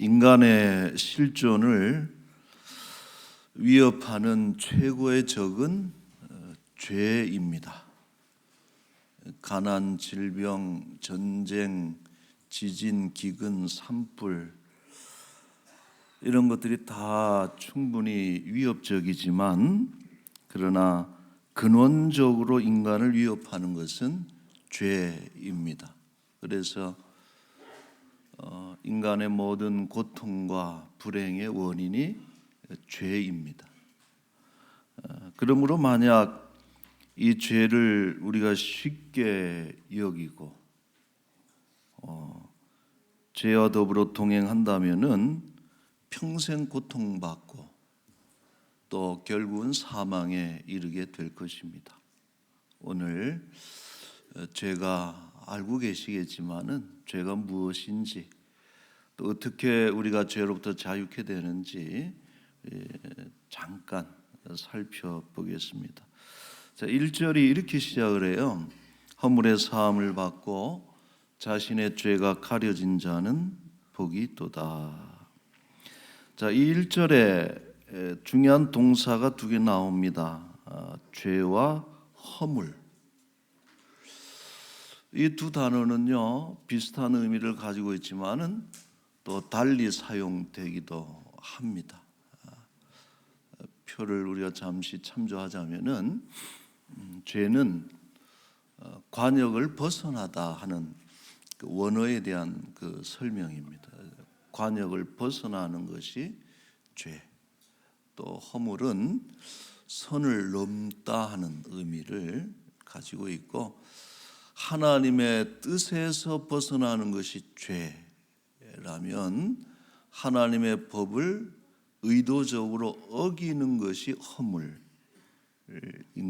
인간의 실존을 위협하는 최고의 적은 죄입니다. 가난, 질병, 전쟁, 지진, 기근, 산불 이런 것들이 다 충분히 위협적이지만 그러나 근원적으로 인간을 위협하는 것은 죄입니다. 그래서 인간의 모든 고통과 불행의 원인이 죄입니다. 그러므로 만약 이 죄를 우리가 쉽게 여기고 죄와 더불어 동행한다면은 평생 고통받고 또 결국은 사망에 이르게 될 것입니다. 오늘 죄가 알고 계시겠지만은 죄가 무엇인지 또 어떻게 우리가 죄로부터 자유케 되는지 잠깐 살펴보겠습니다. 자, 1절이 이렇게 시작을 해요. 허물의 사함을 받고 자신의 죄가 가려진 자는 복이 있도다. 자, 이 1절에 중요한 동사가 두 개 나옵니다. 죄와 허물. 이 두 단어는요 비슷한 의미를 가지고 있지만은 또 달리 사용되기도 합니다. 표를 우리가 잠시 참조하자면은 죄는 관역을 벗어나다 하는 그 원어에 대한 그 설명입니다. 관역을 벗어나는 것이 죄. 또 허물은 선을 넘다 하는 의미를 가지고 있고 하나님의 뜻에서 벗어나는 것이 죄라면 하나님의 법을 의도적으로 어기는 것이 허물인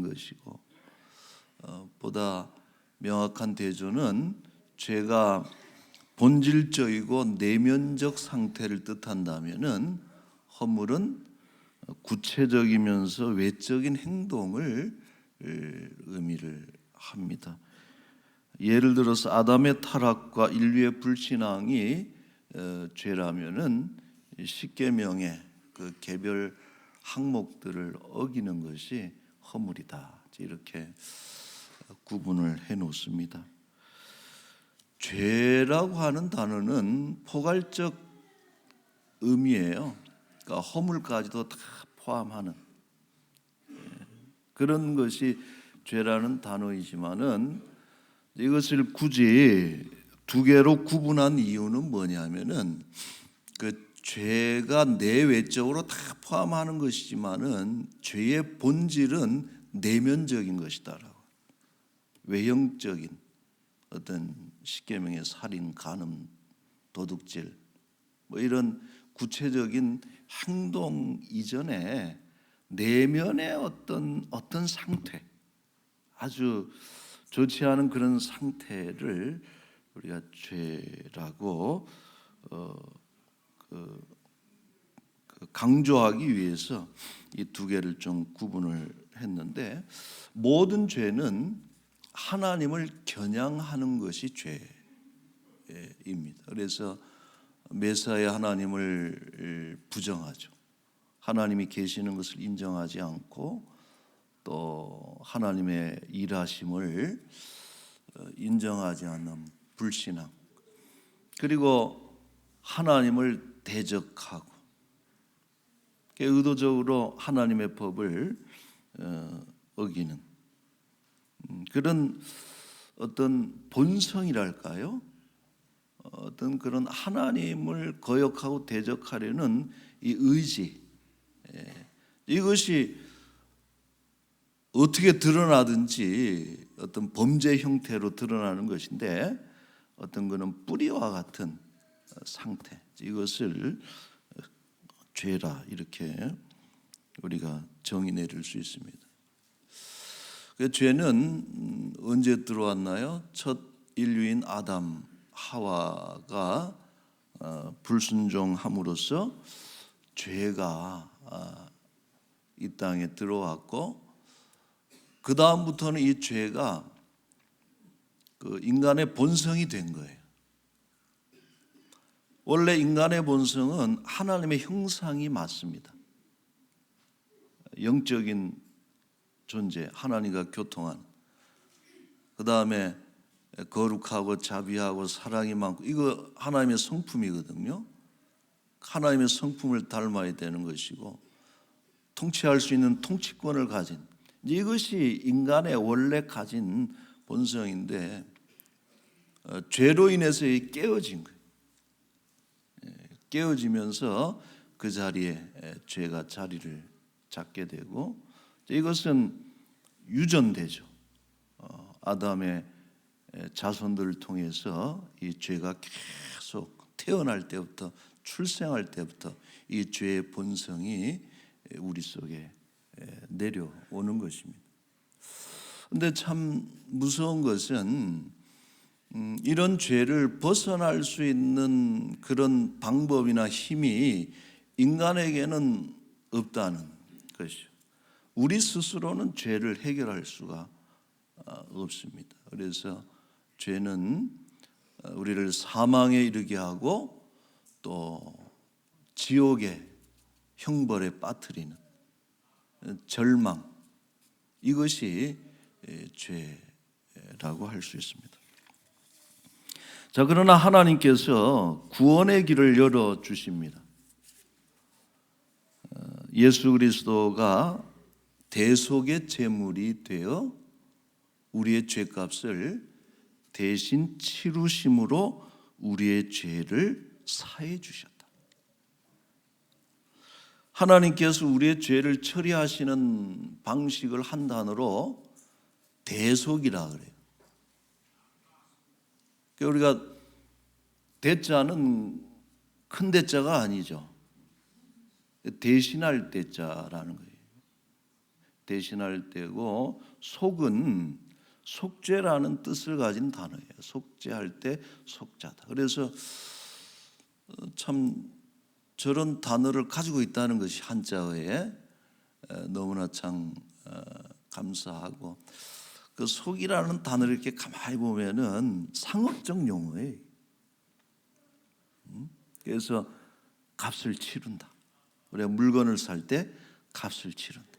것이고 보다 명확한 대조는 죄가 본질적이고 내면적 상태를 뜻한다면은 허물은 구체적이면서 외적인 행동을 의미를 합니다. 예를 들어서 아담의 타락과 인류의 불신앙이 죄라면은 십계명의 그 개별 항목들을 어기는 것이 허물이다. 이렇게 구분을 해 놓습니다. 죄라고 하는 단어는 포괄적 의미예요. 그러니까 허물까지도 다 포함하는 그런 것이 죄라는 단어이지만은 이것을 굳이 두 개로 구분한 이유는 뭐냐면은 그 죄가 내외적으로 다 포함하는 것이지만은 죄의 본질은 내면적인 것이다라고. 외형적인 어떤 십계명의 살인, 간음, 도둑질 뭐 이런 구체적인 행동 이전에 내면의 어떤 상태, 아주 좋지 않은 그런 상태를 우리가 죄라고 강조하기 위해서 이 두 개를 좀 구분을 했는데 모든 죄는 하나님을 겨냥하는 것이 죄입니다. 그래서 메시아 하나님을 부정하죠. 하나님이 계시는 것을 인정하지 않고 또 하나님의 일하심을 인정하지 않는 불신앙, 그리고 하나님을 대적하고 의도적으로 하나님의 법을 어기는 그런 어떤 본성이랄까요? 어떤 그런 하나님을 거역하고 대적하려는 이 의지, 이것이 어떻게 드러나든지 어떤 범죄 형태로 드러나는 것인데 어떤 거는 뿌리와 같은 상태, 이것을 죄라 이렇게 우리가 정의 내릴 수 있습니다. 그 죄는 언제 들어왔나요? 첫 인류인 아담, 하와가 불순종함으로써 죄가 이 땅에 들어왔고 그 다음부터는 이 죄가 그 인간의 본성이 된 거예요. 원래 인간의 본성은 하나님의 형상이 맞습니다. 영적인 존재, 하나님과 교통하는, 그 다음에 거룩하고 자비하고 사랑이 많고, 이거 하나님의 성품이거든요. 하나님의 성품을 닮아야 되는 것이고, 통치할 수 있는 통치권을 가진, 이것이 인간의 원래 가진 본성인데 죄로 인해서 깨어진 거예요. 깨어지면서 그 자리에 죄가 자리를 잡게 되고, 이것은 유전되죠. 아담의 자손들을 통해서 이 죄가 계속 태어날 때부터, 출생할 때부터 이 죄의 본성이 우리 속에 내려오는 것입니다. 그런데 참 무서운 것은 이런 죄를 벗어날 수 있는 그런 방법이나 힘이 인간에게는 없다는 것이죠. 우리 스스로는 죄를 해결할 수가 없습니다. 그래서 죄는 우리를 사망에 이르게 하고 또 지옥의 형벌에 빠뜨리는 절망, 이것이 죄라고 할 수 있습니다. 자, 그러나 하나님께서 구원의 길을 열어 주십니다. 예수 그리스도가 대속의 제물이 되어 우리의 죄값을 대신 치루심으로 우리의 죄를 사해 주셨다. 하나님께서 우리의 죄를 처리하시는 방식을 한 단어로 대속이라 그래요. 우리가 대자는 큰 대자가 아니죠. 대신할 대자라는 거예요. 대신할 때고, 속은 속죄라는 뜻을 가진 단어예요. 속죄할 때 속자다. 그래서 참 저런 단어를 가지고 있다는 것이 한자어에 너무나 참 감사하고, 그 속이라는 단어를 이렇게 가만히 보면은 상업적 용어예요. 그래서 값을 치른다. 우리가 물건을 살 때 값을 치른다.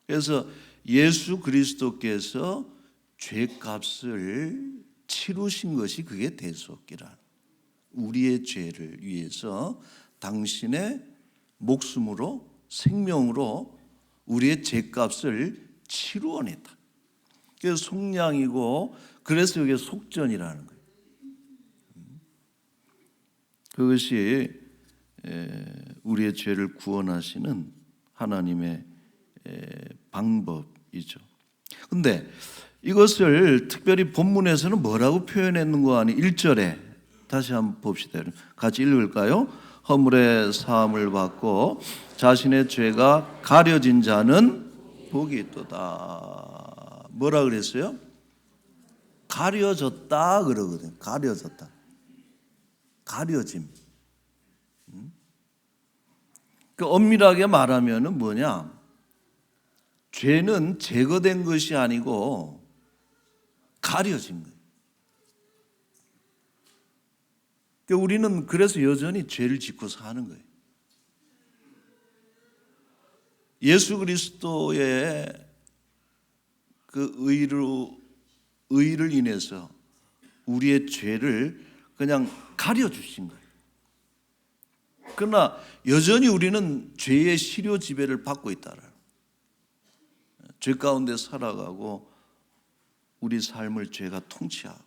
그래서 예수 그리스도께서 죄값을 치르신 것이 그게 대속이라. 우리의 죄를 위해서 당신의 목숨으로, 생명으로 우리의 죄값을 치루어냈다. 그래서 속량이고, 그래서 이게 속전이라는 거예요. 그것이 우리의 죄를 구원하시는 하나님의 방법이죠. 근데 이것을 특별히 본문에서는 뭐라고 표현했는가 하니 1절에 다시 한번 봅시다. 같이 읽을까요? 허물의 사함을 받고 자신의 죄가 가려진 자는 복이 있도다. 뭐라 그랬어요? 가려졌다 그러거든요. 가려졌다. 가려짐. 그 엄밀하게 말하면은 뭐냐? 죄는 제거된 것이 아니고 가려진 거예요. 그러니까 우리는 그래서 여전히 죄를 짓고 사는 거예요. 예수 그리스도의 그 의를 인해서 우리의 죄를 그냥 가려주신 거예요. 그러나 여전히 우리는 죄의 시료 지배를 받고 있다라. 죄 가운데 살아가고 우리 삶을 죄가 통치하고.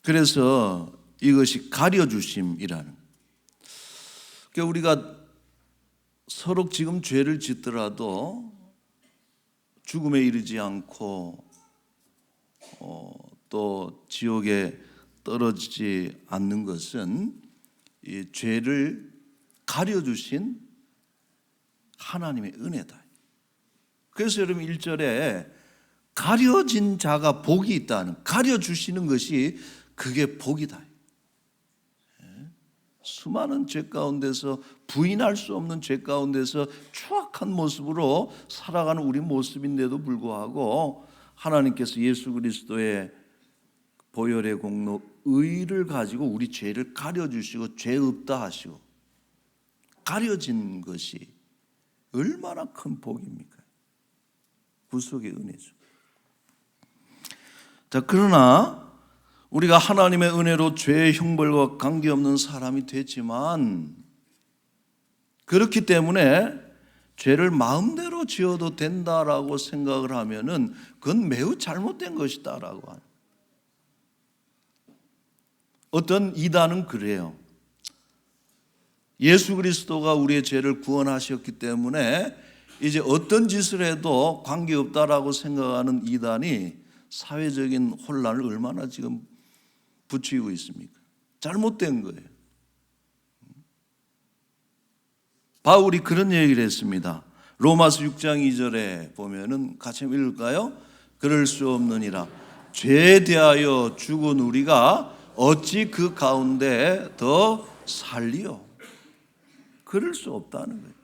그래서 이것이 가려주심이라는. 그러니까 우리가 서로 지금 죄를 짓더라도 죽음에 이르지 않고 또 지옥에 떨어지지 않는 것은 이 죄를 가려주신 하나님의 은혜다. 그래서 여러분 1절에 가려진 자가 복이 있다는, 가려주시는 것이 그게 복이다. 수많은 죄 가운데서, 부인할 수 없는 죄 가운데서 추악한 모습으로 살아가는 우리 모습인데도 불구하고 하나님께서 예수 그리스도의 보혈의 공로 의를 가지고 우리 죄를 가려주시고 죄 없다 하시고 가려진 것이 얼마나 큰 복입니까? 구속의 은혜죠. 자, 그러나 우리가 하나님의 은혜로 죄의 형벌과 관계없는 사람이 됐지만 그렇기 때문에 죄를 마음대로 지어도 된다라고 생각을 하면은 그건 매우 잘못된 것이다라고 하는. 어떤 이단은 그래요. 예수 그리스도가 우리의 죄를 구원하셨기 때문에 이제 어떤 짓을 해도 관계없다라고 생각하는 이단이 사회적인 혼란을 얼마나 지금 부추기고 있습니까? 잘못된 거예요. 바울이 그런 얘기를 했습니다. 로마서 6장 2절에 보면은 같이 읽을까요? 그럴 수 없느니라. 죄에 대하여 죽은 우리가 어찌 그 가운데 더 살리요? 그럴 수 없다는 거예요.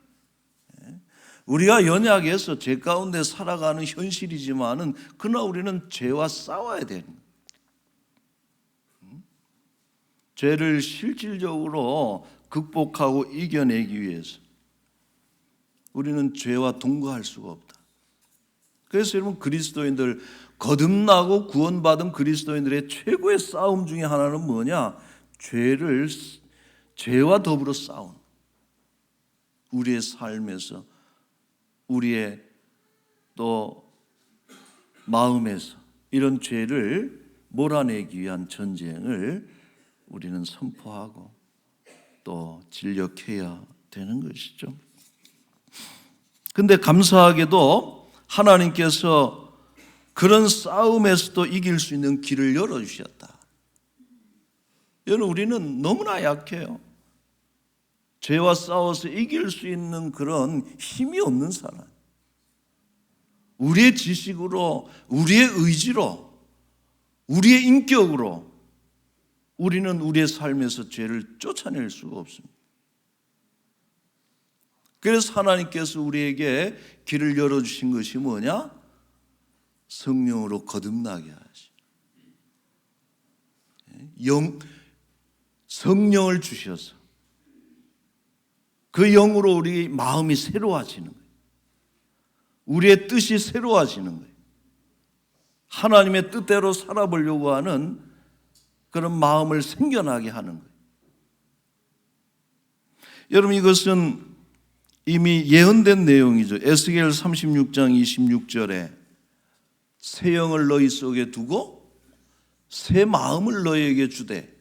우리가 연약해서 죄 가운데 살아가는 현실이지만은 그러나 우리는 죄와 싸워야 되는 거예요. 죄를 실질적으로 극복하고 이겨내기 위해서 우리는 죄와 동거할 수가 없다. 그래서 여러분 그리스도인들 거듭나고 구원받은 그리스도인들의 최고의 싸움 중에 하나는 뭐냐? 죄와 더불어 싸운 우리의 삶에서 우리의 또 마음에서 이런 죄를 몰아내기 위한 전쟁을 우리는 선포하고 또 진력해야 되는 것이죠. 근데 감사하게도 하나님께서 그런 싸움에서도 이길 수 있는 길을 열어주셨다. 여러분 우리는 너무나 약해요. 죄와 싸워서 이길 수 있는 그런 힘이 없는 사람. 우리의 지식으로, 우리의 의지로, 우리의 인격으로 우리는 우리의 삶에서 죄를 쫓아낼 수가 없습니다. 그래서 하나님께서 우리에게 길을 열어주신 것이 뭐냐? 성령으로 거듭나게 하시. 성령을 주셔서 그 영으로 우리 마음이 새로워지는 거예요. 우리의 뜻이 새로워지는 거예요. 하나님의 뜻대로 살아보려고 하는 그런 마음을 생겨나게 하는 거예요. 여러분 이것은 이미 예언된 내용이죠. 에스겔 36장 26절에 새 영을 너희 속에 두고 새 마음을 너희에게 주되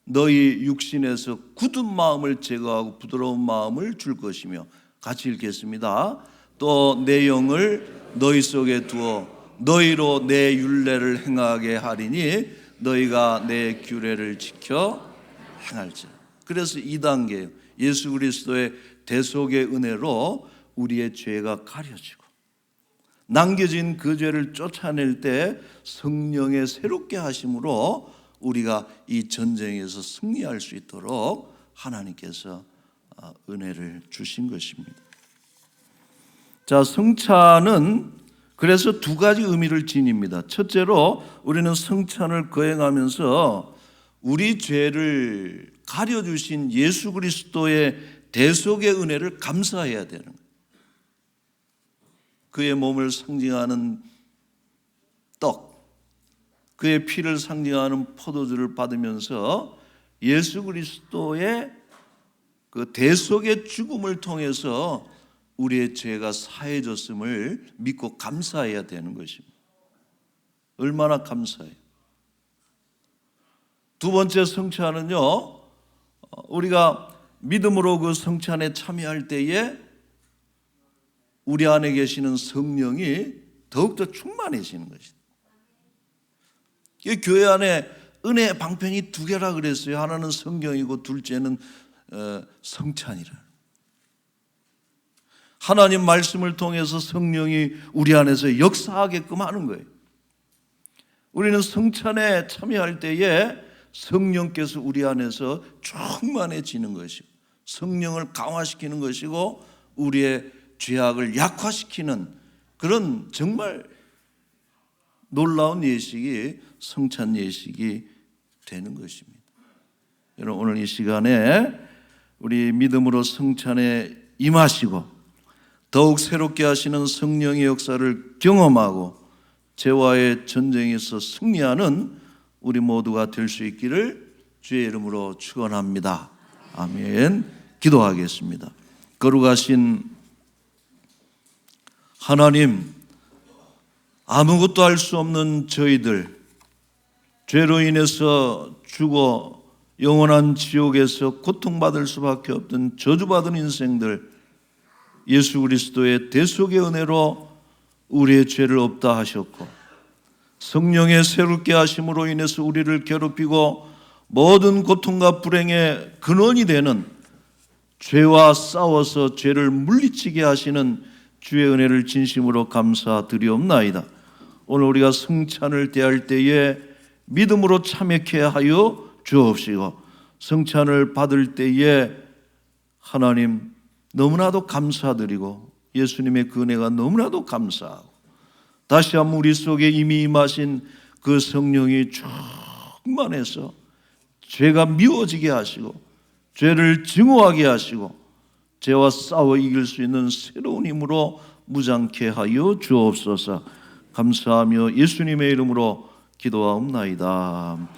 너희 육신에서 굳은 마음을 제거하고 부드러운 마음을 줄 것이며 같이 읽겠습니다. 또 내 영을 너희 속에 두어 너희로 내 율례를 행하게 하리니 너희가 내 규례를 지켜 행할지라. 그래서 2단계예요. 예수 그리스도의 대속의 은혜로 우리의 죄가 가려지고 남겨진 그 죄를 쫓아낼 때 성령의 새롭게 하심으로 우리가 이 전쟁에서 승리할 수 있도록 하나님께서 은혜를 주신 것입니다. 자, 성찬은 그래서 두 가지 의미를 지닙니다. 첫째로 우리는 성찬을 거행하면서 우리 죄를 가려주신 예수 그리스도의 대속의 은혜를 감사해야 되는 거예요. 그의 몸을 상징하는 떡, 그의 피를 상징하는 포도주를 받으면서 예수 그리스도의 그 대속의 죽음을 통해서 우리의 죄가 사해졌음을 믿고 감사해야 되는 것입니다. 얼마나 감사해요. 두 번째 성찬은요, 우리가 믿음으로 그 성찬에 참여할 때에 우리 안에 계시는 성령이 더욱더 충만해지는 것이다. 교회 안에 은혜의 방편이 두 개라 그랬어요. 하나는 성경이고 둘째는 성찬이라. 하나님 말씀을 통해서 성령이 우리 안에서 역사하게끔 하는 거예요. 우리는 성찬에 참여할 때에 성령께서 우리 안에서 충만해지는 것이고 성령을 강화시키는 것이고 우리의 죄악을 약화시키는 그런 정말 놀라운 예식이 성찬 예식이 되는 것입니다. 여러분, 오늘 이 시간에 우리 믿음으로 성찬에 임하시고 더욱 새롭게 하시는 성령의 역사를 경험하고 죄와의 전쟁에서 승리하는 우리 모두가 될 수 있기를 주의 이름으로 축원합니다. 아멘. 기도하겠습니다. 거룩하신 하나님, 아무것도 할 수 없는 저희들, 죄로 인해서 죽어 영원한 지옥에서 고통받을 수밖에 없던 저주받은 인생들, 예수 그리스도의 대속의 은혜로 우리의 죄를 없다 하셨고 성령의 새롭게 하심으로 인해서 우리를 괴롭히고 모든 고통과 불행의 근원이 되는 죄와 싸워서 죄를 물리치게 하시는 주의 은혜를 진심으로 감사드리옵나이다. 오늘 우리가 성찬을 대할 때에 믿음으로 참여케 하여 주옵시고 성찬을 받을 때에 하나님 너무나도 감사드리고 예수님의 그 은혜가 너무나도 감사하고 다시 한번 우리 속에 이미 임하신 그 성령이 충만해서 죄가 미워지게 하시고 죄를 증오하게 하시고 죄와 싸워 이길 수 있는 새로운 힘으로 무장케 하여 주옵소서. 감사하며 예수님의 이름으로 기도하옵나이다.